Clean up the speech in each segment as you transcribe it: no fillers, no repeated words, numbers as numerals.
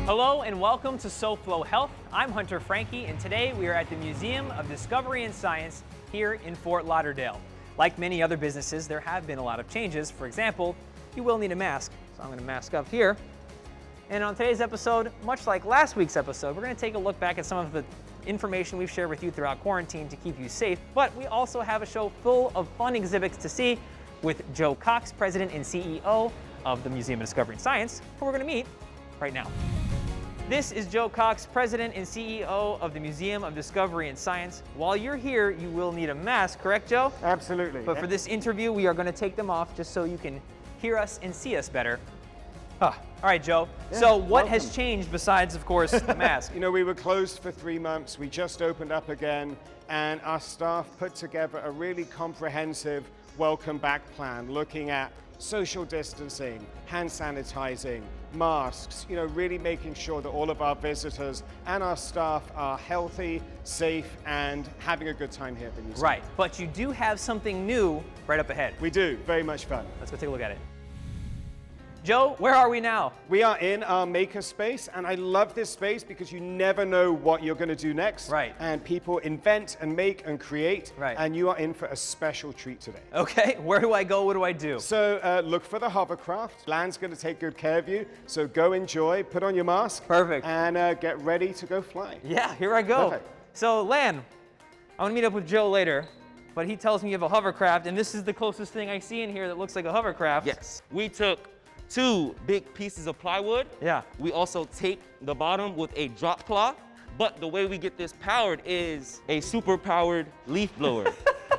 Hello and welcome to SoFlo Health. I'm Hunter Franqui, and today we are at the Museum of Discovery and Science here in Fort Lauderdale. Like many other businesses, there have been a lot of changes. For example, you will need a mask, so I'm going to mask up here. And on today's episode, much like last week's episode, we're going to take a look back at some of the information we've shared with you throughout quarantine to keep you safe. But we also have a show full of fun exhibits to see with Joe Cox, President and CEO of the Museum of Discovery and Science, who we're going to meet right now. This is Joe Cox, President and CEO of the Museum of Discovery and Science. While you're here, you will need a mask, correct, Joe? Absolutely. But for this interview, we are going to take them off just so you can hear us and see us better. All right, Joe. Yeah, so what welcome. has changed besides, of course, the mask? You know, we were closed for 3 months. We just opened up again, and our staff put together a really comprehensive welcome back plan, looking at social distancing, hand sanitizing, masks, you know, really making sure that all of our visitors and our staff are healthy, safe, and having a good time here at the museum. Right, but you do have something new right up ahead. We do, very much fun. Let's go take a look at it. Joe, where are we now? We are in our maker space, and I love this space because you never know what you're going to do next. Right. And people invent and make and create. Right. And you are in for a special treat today. Okay, where do I go? What do I do? So look for the hovercraft. Lan's going to take good care of you. So go enjoy, put on your mask. Perfect. And get ready to go fly. Yeah, here I go. Perfect. So, Lan, I'm going to meet up with Joe later, but he tells me you have a hovercraft, and this is the closest thing I see in here that looks like a hovercraft. Yes. We took 2 big pieces of plywood. Yeah. We also taped the bottom with a drop cloth, but the way we get this powered is a super powered leaf blower.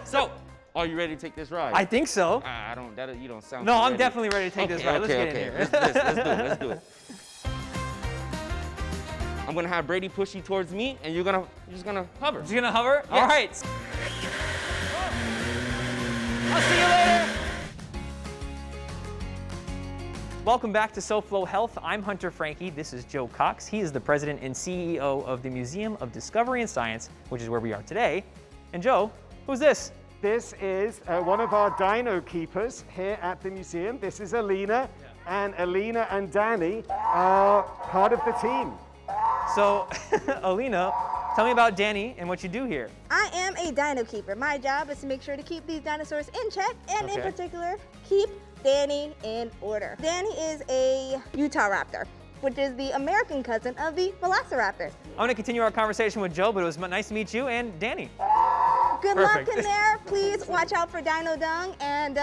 So, are you ready to take this ride? I think so. You don't sound No, too I'm ready. definitely ready to take this ride. Let's get in here. Let's do it. I'm gonna have Brady push you towards me, and you're just gonna hover. Just gonna hover? Yes. All right. I'll see you later. Welcome back to SoFlo Health. I'm Hunter Franqui. This is Joe Cox. He is the president and CEO of the Museum of Discovery and Science, which is where we are today. And Joe, who's this? This is one of our dino keepers here at the museum. This is ALEENA. And ALEENA and Danny are part of the team. So, ALEENA, tell me about Danny and what you do here. I am a dino keeper. My job is to make sure to keep these dinosaurs in check, and in Okay. particular, keep Danny in order. Danny is a Utah raptor, which is the American cousin of the velociraptor. I'm going to continue our conversation with Joe, but it was nice to meet you and Danny. Good Perfect. luck in there. Please watch out for dino dung, and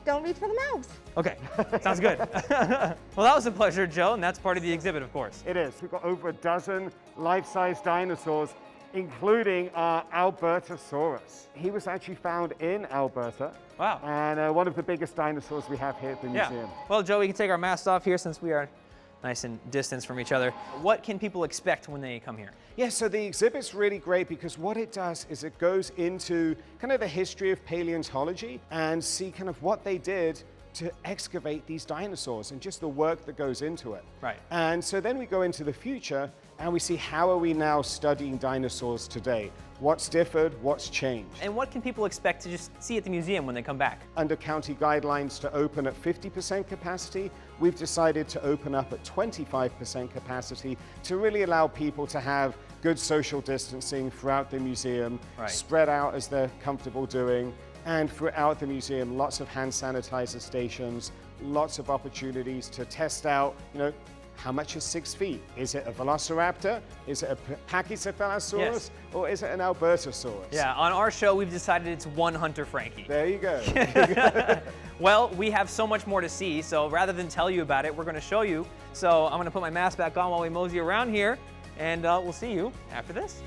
don't reach for the mouths. Okay, sounds good. Well, that was a pleasure, Joe, and that's part of the exhibit, of course. It is. We've got over a dozen life-size dinosaurs, including our Albertosaurus. He was actually found in Alberta. Wow. And one of the biggest dinosaurs we have here at the museum. Yeah. Well, Joe, we can take our masks off here since we are nice and distance from each other. What can people expect when they come here? Yeah, so the exhibit's really great because what it does is it goes into kind of the history of paleontology and see kind of what they did to excavate these dinosaurs and just the work that goes into it. Right. And so then we go into the future and we see how are we now studying dinosaurs today? What's differed? What's changed? And what can people expect to just see at the museum when they come back? Under county guidelines to open at 50% capacity, we've decided to open up at 25% capacity to really allow people to have good social distancing throughout the museum, Right. spread out as they're comfortable doing, and throughout the museum, lots of hand sanitizer stations, lots of opportunities to test out, you know, how much is 6 feet? Is it a velociraptor? Is it a Pachycephalosaurus? Yes. Or is it an Albertosaurus? Yeah, on our show, we've decided it's one Hunter Franqui. There you go. Well, we have so much more to see, so rather than tell you about it, we're going to show you. So I'm going to put my mask back on while we mosey around here, and we'll see you after this.